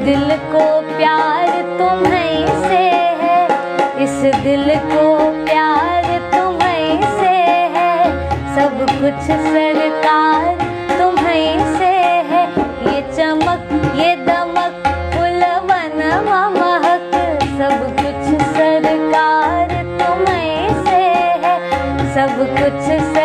दिल को प्यार तुम्हीं से है, इस दिल को प्यार तुम्हीं से है, सब कुछ सरकार तुम्हीं से है। ये चमक ये दमक फुलवन महक, सब कुछ सरकार तुम्हीं से है, सब कुछ